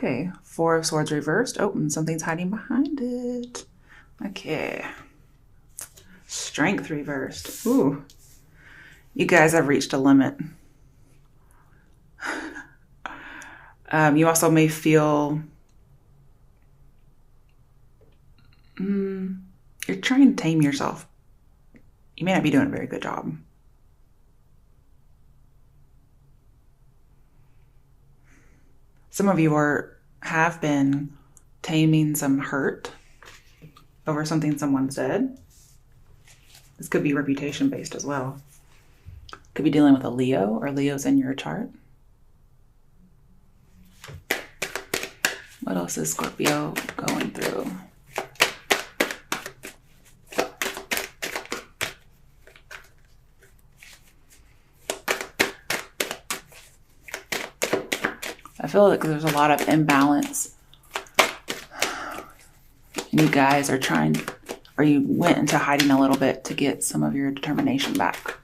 Okay, Four of Swords reversed. Oh, and something's hiding behind it. Okay. Strength reversed. Ooh. You guys have reached a limit. You also may feel you're trying to tame yourself. You may not be doing a very good job. Some of you have been taming some hurt over something someone said. This could be reputation based as well. Could be dealing with a Leo or Leo's in your chart. What else is Scorpio going through? I feel like there's a lot of imbalance. And you guys are trying, or you went into hiding a little bit to get some of your determination back.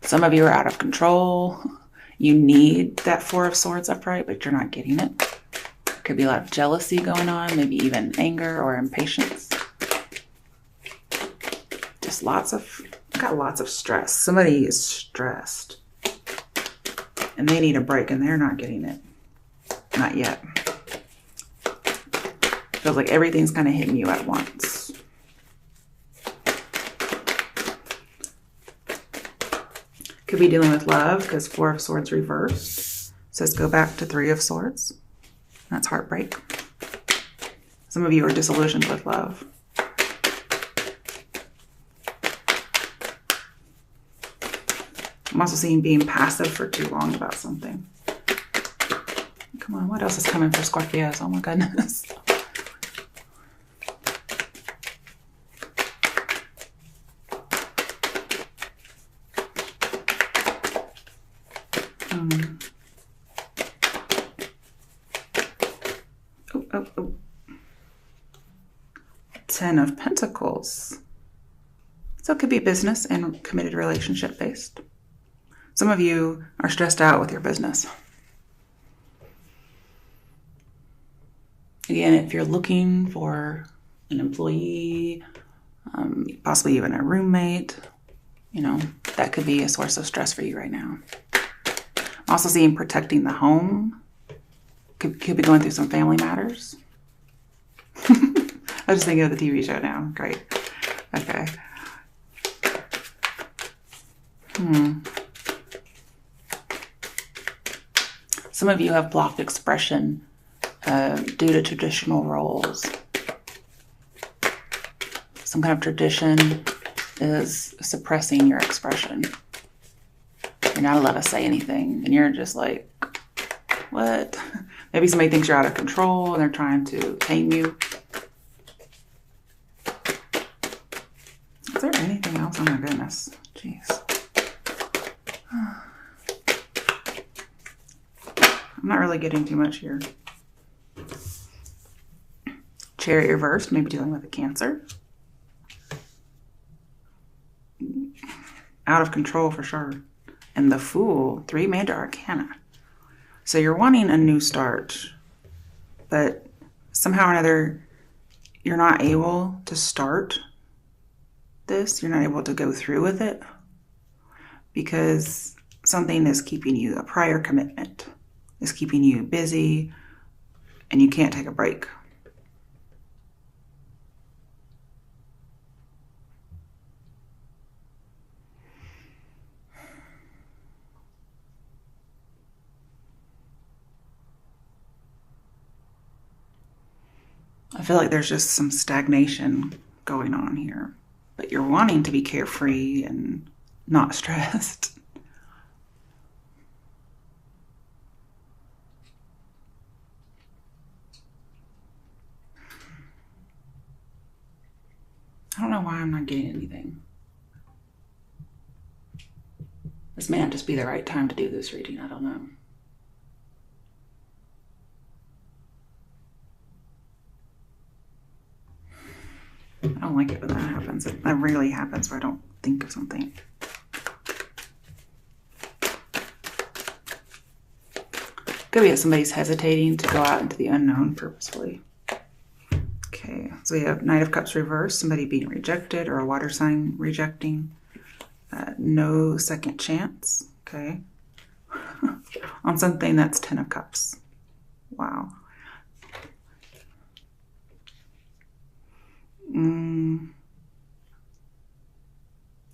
Some of you are out of control. You need that Four of Swords upright, but you're not getting it. Could be a lot of jealousy going on, maybe even anger or impatience. Just got lots of stress. Somebody is stressed and they need a break and they're not getting it. Not yet. Feels like everything's kind of hitting you at once. Could be dealing with love because Four of Swords reversed. Says go back to Three of Swords. That's heartbreak. Some of you are disillusioned with love. I'm also seeing being passive for too long about something. Come on, what else is coming for Scorpios? Oh my goodness. Oh. 10 of Pentacles. So it could be business and committed relationship based. Some of you are stressed out with your business. Again, if you're looking for an employee, possibly even a roommate, that could be a source of stress for you right now. I'm also seeing protecting the home. Could be going through some family matters. I'm just thinking of the TV show now. Great. Okay. Some of you have blocked expression due to traditional roles. Some kind of tradition is suppressing your expression. You're not allowed to say anything, and you're just like, what? Maybe somebody thinks you're out of control and they're trying to tame you. Is there anything else? Oh my goodness. Jeez. I'm not really getting too much here. Chariot reversed, maybe dealing with a Cancer. Out of control for sure. And the Fool, 3 major arcana. So you're wanting a new start, but somehow or another, you're not able to start this. You're not able to go through with it because something is keeping you, a prior commitment is keeping you busy and you can't take a break. I feel like there's just some stagnation going on here, but you're wanting to be carefree and not stressed. I don't know why I'm not getting anything. This may not just be the right time to do this reading. I don't know. I don't like it when that happens. That rarely happens where I don't think of something. Could be that somebody's hesitating to go out into the unknown purposefully. Okay, so we have Knight of Cups reversed, somebody being rejected or a water sign rejecting. No second chance, okay. On something that's 10 of Cups. Wow.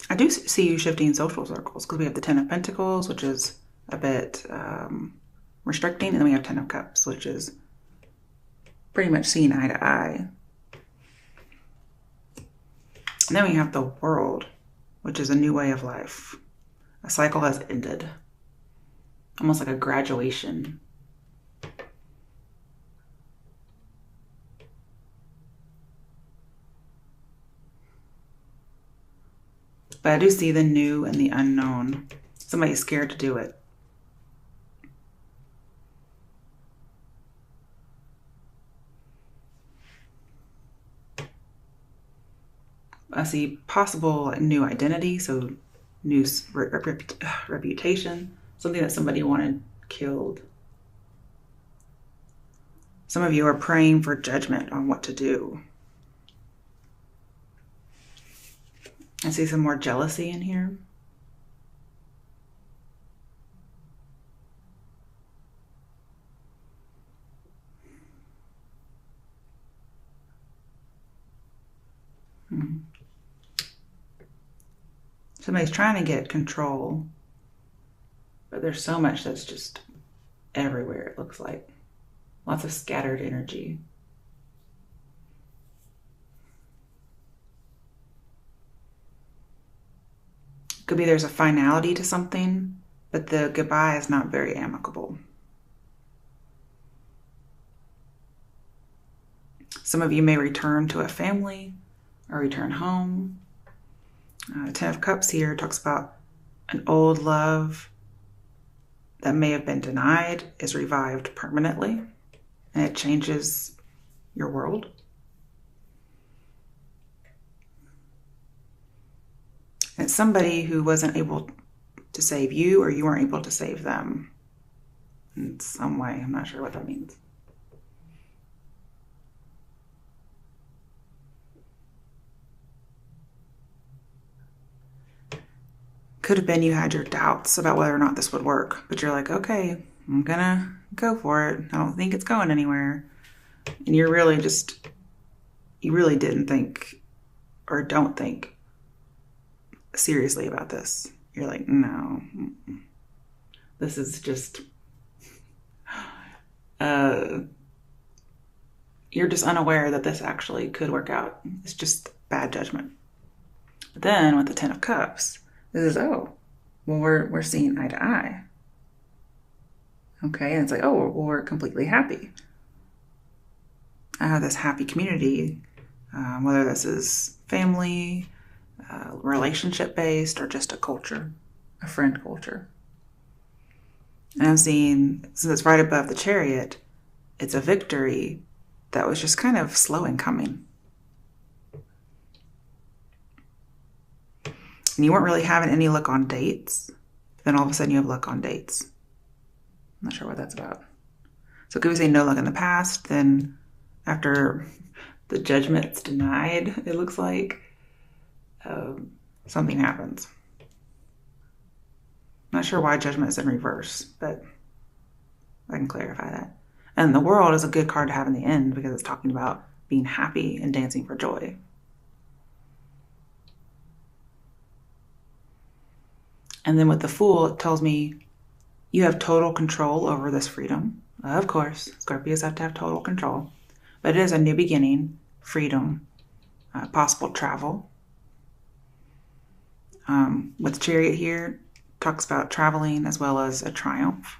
I do see you shifting social circles because we have the 10 of Pentacles, which is a bit restricting, and then we have 10 of Cups, which is pretty much seeing eye to eye. And then we have the World, which is a new way of life. A cycle has ended. Almost like a graduation. But I do see the new and the unknown. Somebody's scared to do it. I see possible new identity, so new reputation, something that somebody wanted killed. Some of you are praying for judgment on what to do. I see some more jealousy in here. Somebody's trying to get control, but there's so much that's just everywhere, it looks like. Lots of scattered energy. Could be there's a finality to something, but the goodbye is not very amicable. Some of you may return to a family or return home. 10 of Cups here talks about an old love that may have been denied is revived permanently, and it changes your world. It's somebody who wasn't able to save you, or you weren't able to save them in some way. I'm not sure what that means. Could have been you had your doubts about whether or not this would work, but you're like, okay, I'm gonna go for it. I don't think it's going anywhere. And you're really just, you really didn't think or don't think seriously about this. You're like, no, this is just, you're just unaware that this actually could work out. It's just bad judgment. But then with the 10 of Cups, this is, oh, well, we're seeing eye to eye. Okay, and it's like, oh, well, we're completely happy. I have this happy community, whether this is family, relationship-based, or just a culture, a friend culture. And I'm seeing, since it's right above the Chariot, it's a victory that was just kind of slow in coming. And you weren't really having any luck on dates. Then all of a sudden you have luck on dates. I'm not sure what that's about. So could we say no luck in the past, then after the judgment's denied, it looks like something happens. I'm not sure why judgment is in reverse, but I can clarify that. And the World is a good card to have in the end because it's talking about being happy and dancing for joy. And then with the Fool, it tells me you have total control over this freedom. Of course, Scorpios have to have total control. But it is a new beginning, freedom, possible travel. With Chariot here, talks about traveling as well as a triumph.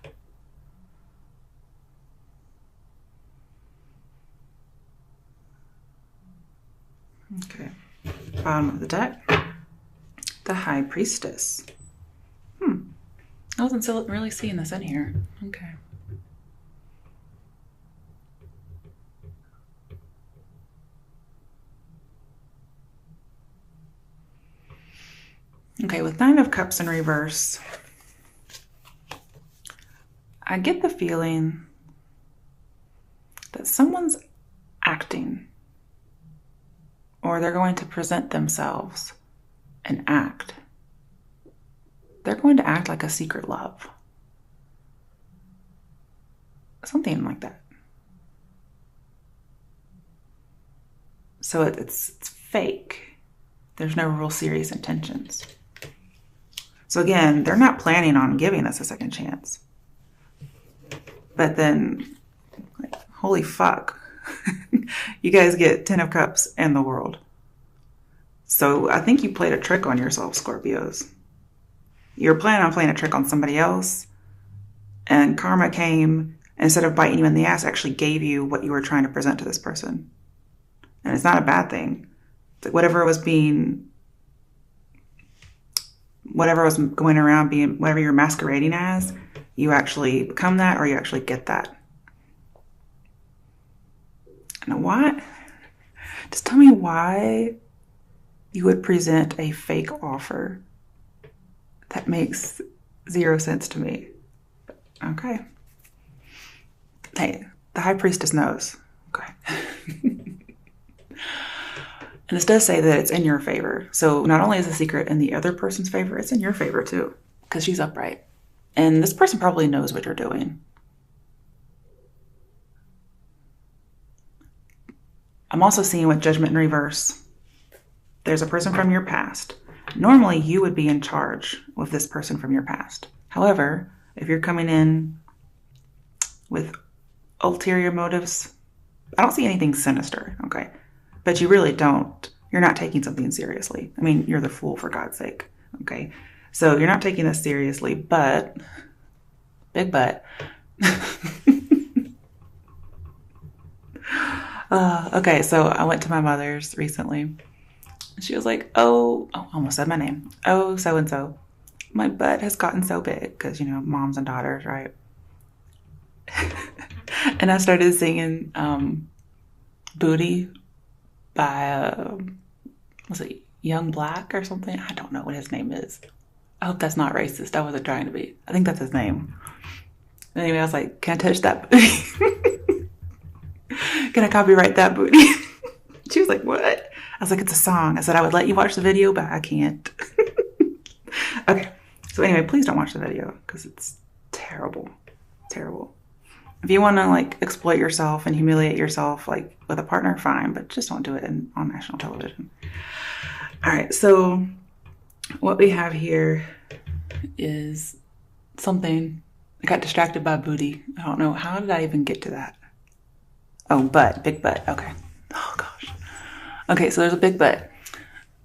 Okay, bottom of the deck, the High Priestess. I wasn't really seeing this in here. Okay. Okay, with 9 of Cups in reverse, I get the feeling that someone's acting, or they're going to present themselves and act. They're going to act like a secret love. Something like that. So it's fake. There's no real serious intentions. So again, they're not planning on giving us a second chance. But then, like, holy fuck. You guys get 10 of Cups and the World. So I think you played a trick on yourself, Scorpios. You're planning on playing a trick on somebody else, and karma came, and instead of biting you in the ass, actually gave you what you were trying to present to this person. And it's not a bad thing. It's like whatever was going around being, whatever you're masquerading as, you actually become that, or you actually get that. And what? Just tell me why you would present a fake offer. That makes zero sense to me. Okay. Hey, the High Priestess knows. Okay. And this does say that it's in your favor. So not only is the secret in the other person's favor, it's in your favor too, because she's upright. And this person probably knows what you're doing. I'm also seeing with Judgment in reverse. There's a person from your past. Normally, you would be in charge with this person from your past. However, if you're coming in with ulterior motives, I don't see anything sinister, okay? But you really don't. You're not taking something seriously. I mean, you're the fool, for God's sake, okay? So you're not taking this seriously, but, big but. Okay, so I went to my mother's recently. She was like, oh, I almost said my name. Oh, so-and-so. My butt has gotten so big because, moms and daughters, right? And I started singing Booty by, was it Young Black or something? I don't know what his name is. I hope that's not racist. I wasn't trying to be. I think that's his name. Anyway, I was like, can I touch that booty? Can I copyright that booty? She was like, what? I was like, it's a song. I said I would let you watch the video, but I can't. Okay. So anyway, please don't watch the video because it's terrible. Terrible. If you want to exploit yourself and humiliate yourself with a partner, fine, but just don't do it on national television. All right. So what we have here is something. I got distracted by booty. I don't know. How did I even get to that? Oh, butt. Big butt. Okay. Oh, gosh. Okay, so there's a big butt.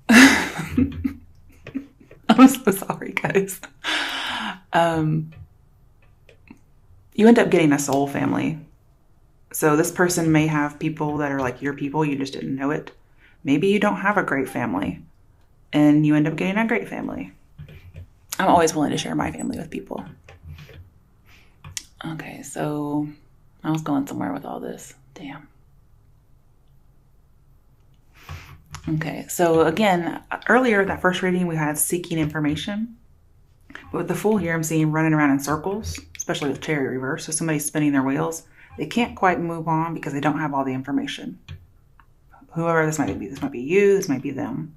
I'm so sorry, guys. You end up getting a soul family. So this person may have people that are like your people. You just didn't know it. Maybe you don't have a great family, and you end up getting a great family. I'm always willing to share my family with people. Okay, so I was going somewhere with all this. Damn. Okay, so again, earlier, that first reading, we had seeking information. But with the Fool here, I'm seeing running around in circles, especially with Chariot reverse. So somebody's spinning their wheels. They can't quite move on because they don't have all the information. Whoever this might be you, this might be them.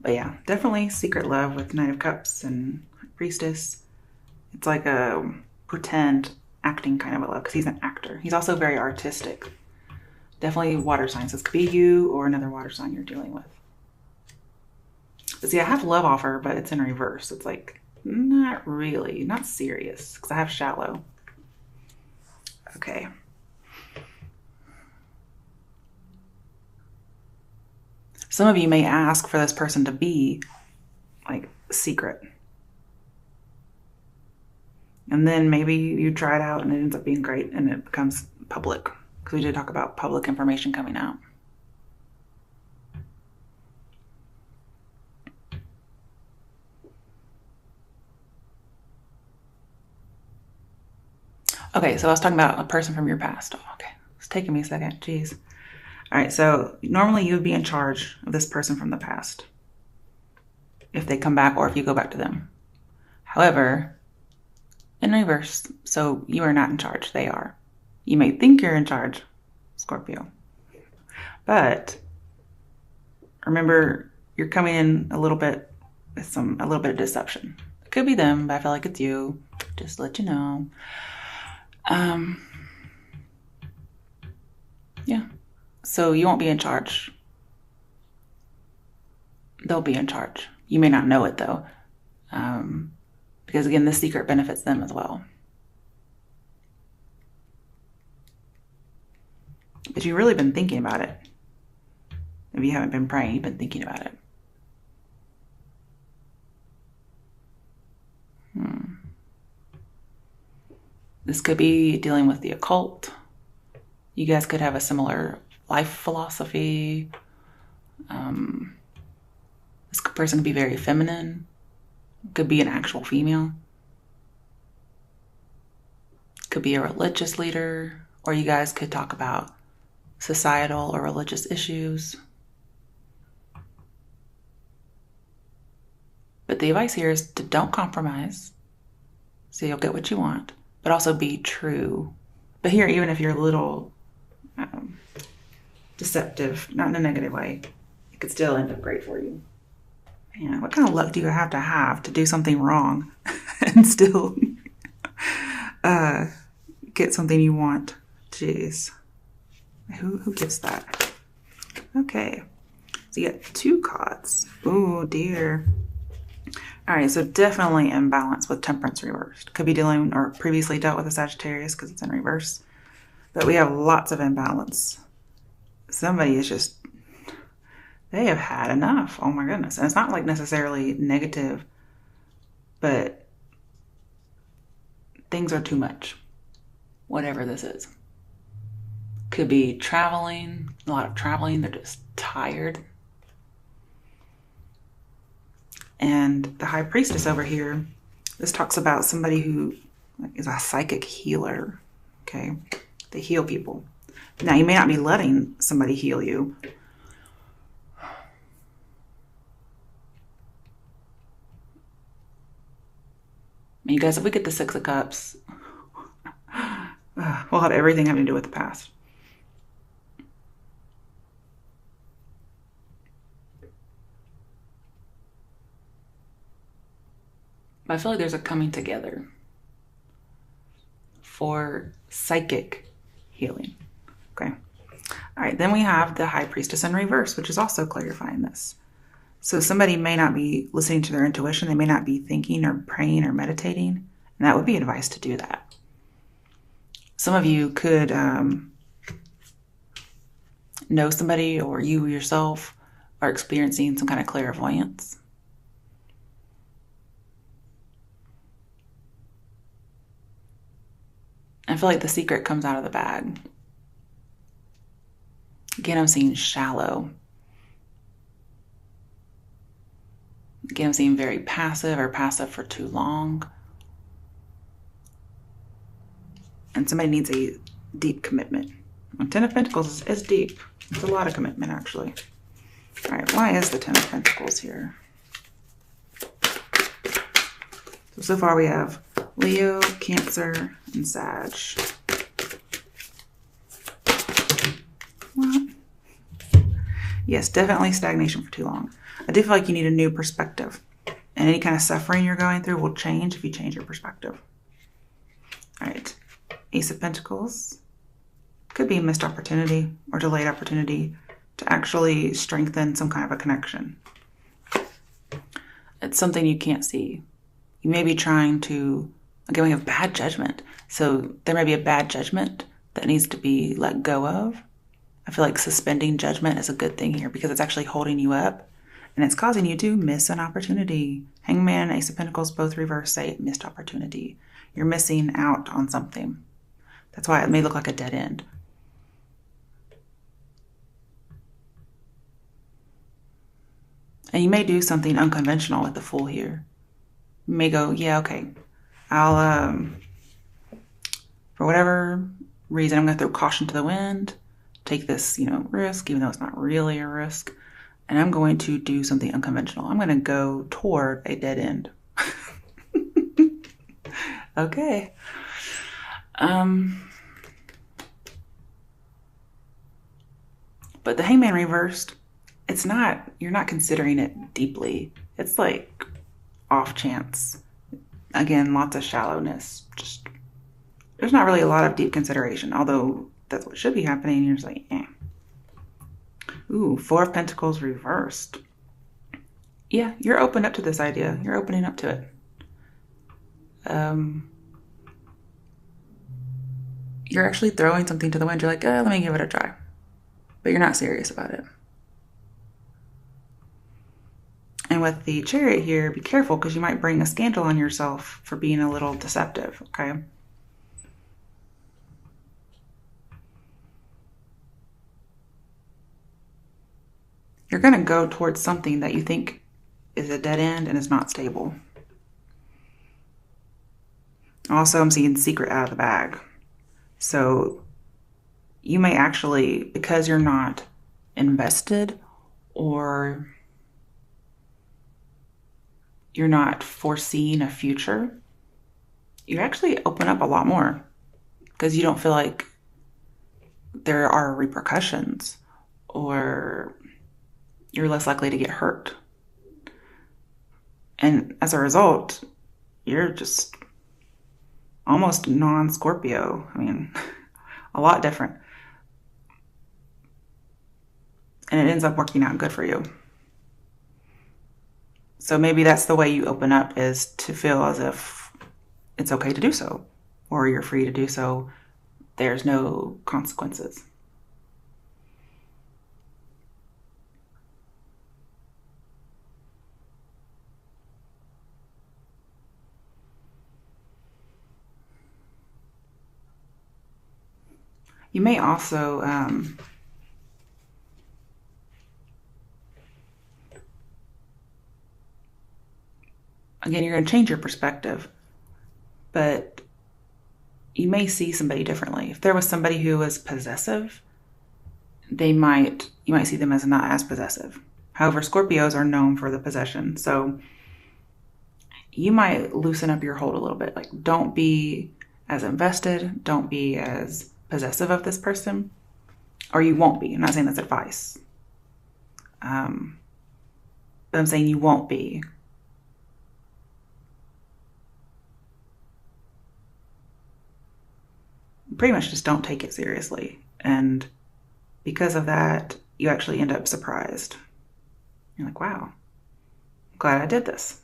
But yeah, definitely secret love with Knight of Cups and Priestess. It's like a pretend acting kind of a love because he's an actor. He's also very artistic. Definitely water signs. This could be you or another water sign you're dealing with. But see, I have love offer, but it's in reverse. It's like, not really, not serious because I have shallow. Okay. Some of you may ask for this person to be secret. And then maybe you try it out and it ends up being great and it becomes public. Because we did talk about public information coming out. Okay, so I was talking about a person from your past. Oh, okay, it's taking me a second. Jeez. All right, so normally you would be in charge of this person from the past. if they come back or if you go back to them. However, in reverse, so you are not in charge, they are. You may think you're in charge, Scorpio, but remember, you're coming in a little bit with a little bit of deception. It could be them, but I feel like it's you. Just to let you know. Yeah. So you won't be in charge. They'll be in charge. You may not know it though. Because again, this secret benefits them as well. But you've really been thinking about it. If you haven't been praying, you've been thinking about it. This could be dealing with the occult. You guys could have a similar life philosophy. This person could be very feminine. Could be an actual female. Could be a religious leader. Or you guys could talk about societal or religious issues. But the advice here is to don't compromise, so you'll get what you want, but also be true. But here, even if you're a little deceptive, not in a negative way, it could still end up great for you. Man, what kind of luck do you have to do something wrong and still get something you want? Jeez. Who gets that? Okay. So you get 2 cards. Oh, dear. All right, so definitely imbalance with Temperance reversed. Could be dealing or previously dealt with a Sagittarius because it's in reverse. But we have lots of imbalance. Somebody is just, they have had enough. Oh my goodness. And it's not like necessarily negative, but things are too much. Whatever this is. Could be traveling, a lot of traveling. They're just tired. And the High Priestess over here, this talks about somebody who is a psychic healer, okay? They heal people. Now, you may not be letting somebody heal you. You guys, if we get the 6 of Cups, we'll have everything having to do with the past. But I feel like there's a coming together for psychic healing. Okay. All right. Then we have the High Priestess in reverse, which is also clarifying this. So somebody may not be listening to their intuition. They may not be thinking or praying or meditating. And that would be advice to do that. Some of you could know somebody, or you yourself are experiencing some kind of clairvoyance. I feel like the secret comes out of the bag. Again, I'm seeing shallow. Again, I'm seeing very passive or passive for too long. And somebody needs a deep commitment. 10 of Pentacles is deep. It's a lot of commitment, actually. All right, why is the 10 of Pentacles here? So far we have Leo, Cancer, and Sag. What? Yes, definitely stagnation for too long. I do feel like you need a new perspective. And any kind of suffering you're going through will change if you change your perspective. All right. Ace of Pentacles. Could be a missed opportunity or delayed opportunity to actually strengthen some kind of a connection. It's something you can't see. You may be trying to, again, we have bad judgment. So there may be a bad judgment that needs to be let go of. I feel like suspending judgment is a good thing here because it's actually holding you up and it's causing you to miss an opportunity. Hangman, Ace of Pentacles, both reverse say missed opportunity. You're missing out on something. That's why it may look like a dead end. And you may do something unconventional with the Fool here. You may go, yeah, okay, I'll, for whatever reason, I'm going to throw caution to the wind, take this, risk, even though it's not really a risk, And I'm going to do something unconventional. I'm going to go toward a dead end. Okay. But the Hangman reversed, it's not, you're not considering it deeply. It's like off chance. Again, lots of shallowness. Just, there's not really a lot of deep consideration, although that's what should be happening. You're just like, eh. Ooh, Four of Pentacles reversed. Yeah, you're open up to this idea. You're opening up to it. You're actually throwing something to the wind. You're like, let me give it a try. But you're not serious about it. And with the Chariot here, be careful because you might bring a scandal on yourself for being a little deceptive, okay? You're going to go towards something that you think is a dead end and is not stable. Also, I'm seeing secret out of the bag. So you may actually, because you're not invested or you're not foreseeing a future, you actually open up a lot more because you don't feel like there are repercussions or you're less likely to get hurt. And as a result, you're just almost non-Scorpio. I mean, a lot different. And it ends up working out good for you. So maybe that's the way you open up, is to feel as if it's okay to do so, or you're free to do so. There's no consequences. You may also again, you're going to change your perspective, but you may see somebody differently. If there was somebody who was possessive, you might see them as not as possessive. However, Scorpios are known for the possession. So you might loosen up your hold a little bit. Like, don't be as invested. Don't be as possessive of this person, or you won't be. I'm not saying that's advice. But I'm saying you won't be. Pretty much just don't take it seriously. And because of that, you actually end up surprised. You're like, wow, I'm glad I did this.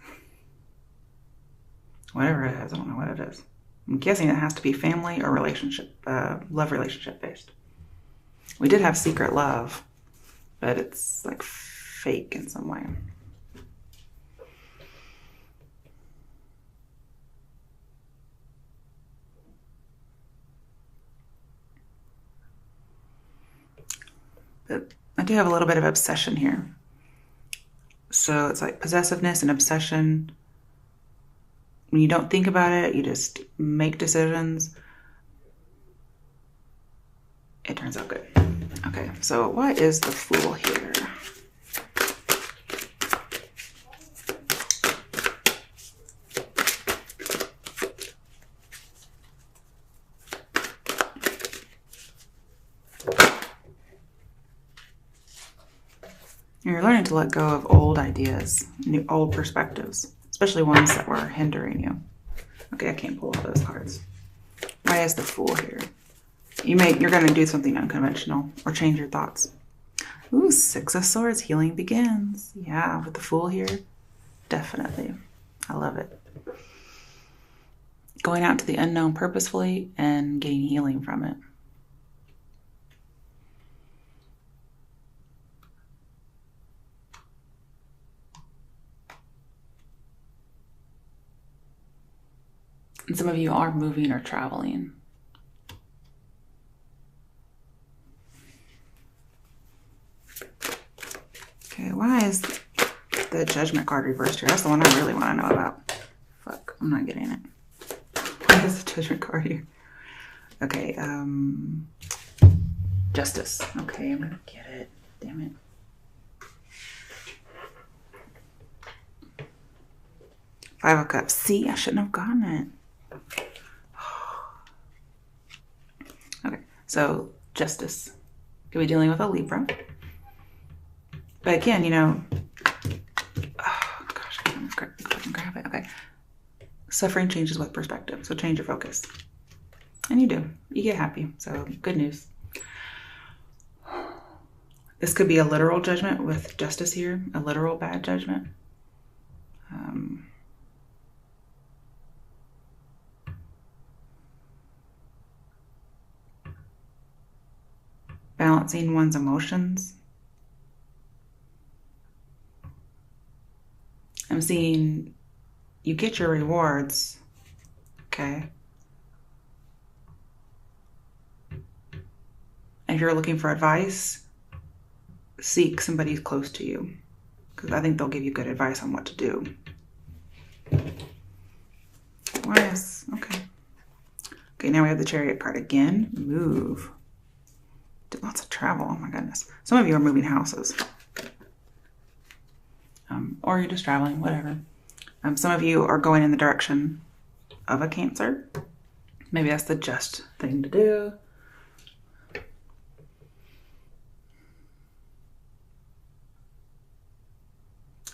Whatever it is, I don't know what it is. I'm guessing it has to be family or relationship, love relationship based. We did have secret love, but it's like fake in some way. But I do have a little bit of obsession here. So it's like possessiveness and obsession. When you don't think about it, you just make decisions. It turns out good. Okay, so what is the Fool here? You're learning to let go of old ideas, old perspectives, especially ones that were hindering you. Okay, I can't pull all those cards. Why is the Fool here? You're going to do something unconventional or change your thoughts. Ooh, Six of Swords, healing begins. Yeah, with the Fool here, definitely. I love it. Going out to the unknown purposefully and getting healing from it. And some of you are moving or traveling. Okay, why is the Judgment card reversed here? That's the one I really want to know about. Fuck, I'm not getting it. Why is the Judgment card here? Okay, Justice. Okay, I'm gonna get it. Damn it. Five of Cups. See, I shouldn't have gotten it. Okay, so Justice. Could be dealing with a Libra. But again, you know, oh gosh, I can't grab it. Okay. Suffering changes with perspective, so change your focus. And you do. You get happy, so good news. This could be a literal judgment with Justice here, a literal bad judgment. Balancing one's emotions. I'm seeing you get your rewards, okay? And if you're looking for advice, seek somebody close to you, because I think they'll give you good advice on what to do. Yes, okay. Okay, now we have the Chariot card again. Move. Did lots of travel, oh my goodness. Some of you are moving houses. Or you're just traveling, whatever. Some of you are going in the direction of a Cancer. Maybe that's the just thing to do.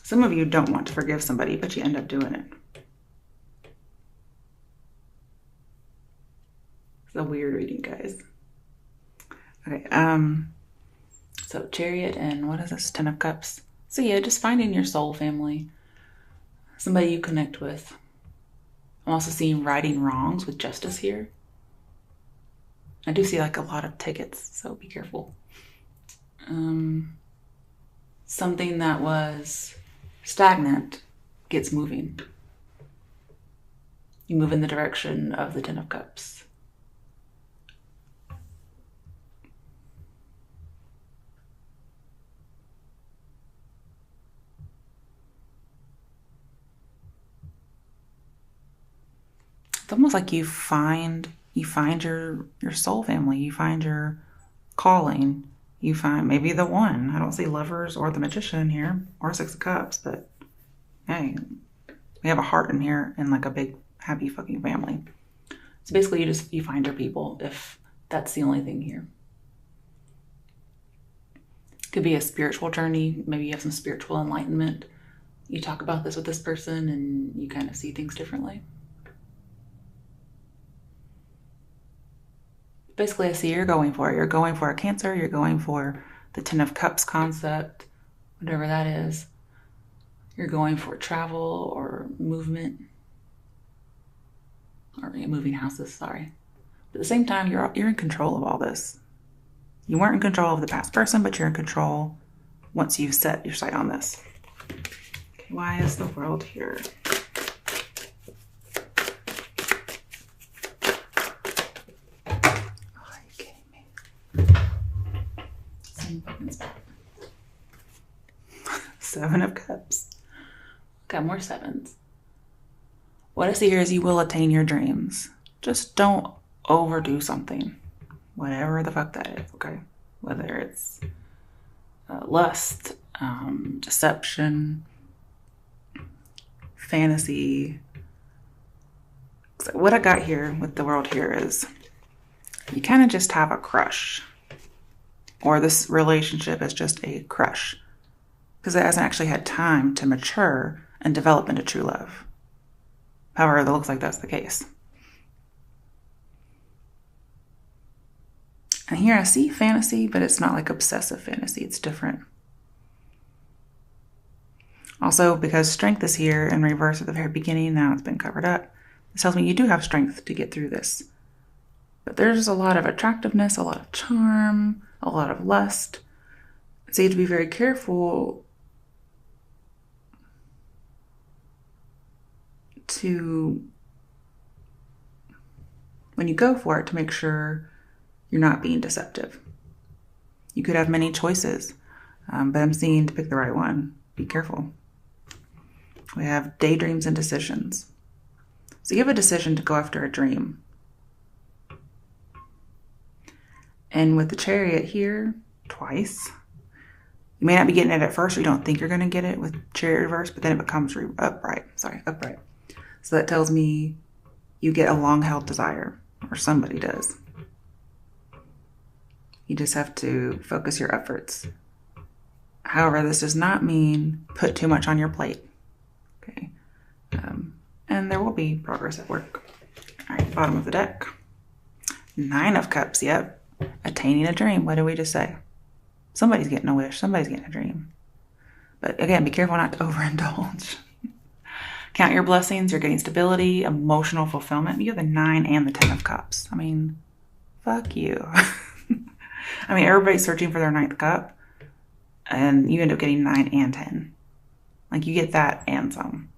Some of you don't want to forgive somebody, but you end up doing it. It's a weird reading, guys. Okay, so Chariot and what is this? 10 of Cups. So yeah, just finding your soul family. Somebody you connect with. I'm also seeing righting wrongs with Justice here. I do see like a lot of tickets, so be careful. Something that was stagnant gets moving. You move in the direction of the 10 of Cups. It's almost like you find your soul family, you find your calling, you find maybe the one. I don't see Lovers or the Magician here or 6 of Cups, but hey, we have a heart in here and like a big happy fucking family. So basically you find your people if that's the only thing here. Could be a spiritual journey. Maybe you have some spiritual enlightenment. You talk about this with this person and you kind of see things differently. Basically, I see you're going for it. You're going for a Cancer. You're going for the 10 of Cups concept, whatever that is. You're going for travel or movement. Or moving houses, sorry. But at the same time, you're in control of all this. You weren't in control of the past person, but you're in control once you've set your sight on this. Okay, why is the World here? Seven of Cups. Got more sevens. What I see here is you will attain your dreams. Just don't overdo something. Whatever the fuck that is, okay? Whether it's lust, deception, fantasy. So what I got here with the World here is you kind of just have a crush. Or this relationship is just a crush. Because it hasn't actually had time to mature and develop into true love. However, it looks like that's the case. And here I see fantasy, but it's not like obsessive fantasy. It's different. Also, because strength is here in reverse at the very beginning, now it's been covered up. This tells me you do have strength to get through this. But there's a lot of attractiveness, a lot of charm, a lot of lust. So you have to be very careful to, when you go for it, to make sure you're not being deceptive. You could have many choices, but I'm seeing to pick the right one. Be careful. We have daydreams and decisions. So you have a decision to go after a dream. And with the Chariot here, twice. You may not be getting it at first, or you don't think you're going to get it with Chariot reverse, but then it becomes upright. Sorry, upright. So that tells me you get a long-held desire, or somebody does. You just have to focus your efforts. However, this does not mean put too much on your plate. Okay. And there will be progress at work. All right, bottom of the deck. 9 of Cups, yep. Attaining a dream. What did we just say? Somebody's getting a wish. Somebody's getting a dream. But again, be careful not to overindulge. Count your blessings. You're getting stability, emotional fulfillment. You have the 9 and the 10 of Cups. I mean, fuck you. I mean, everybody's searching for their 9th cup. And you end up getting 9 and 10. Like, you get that and some.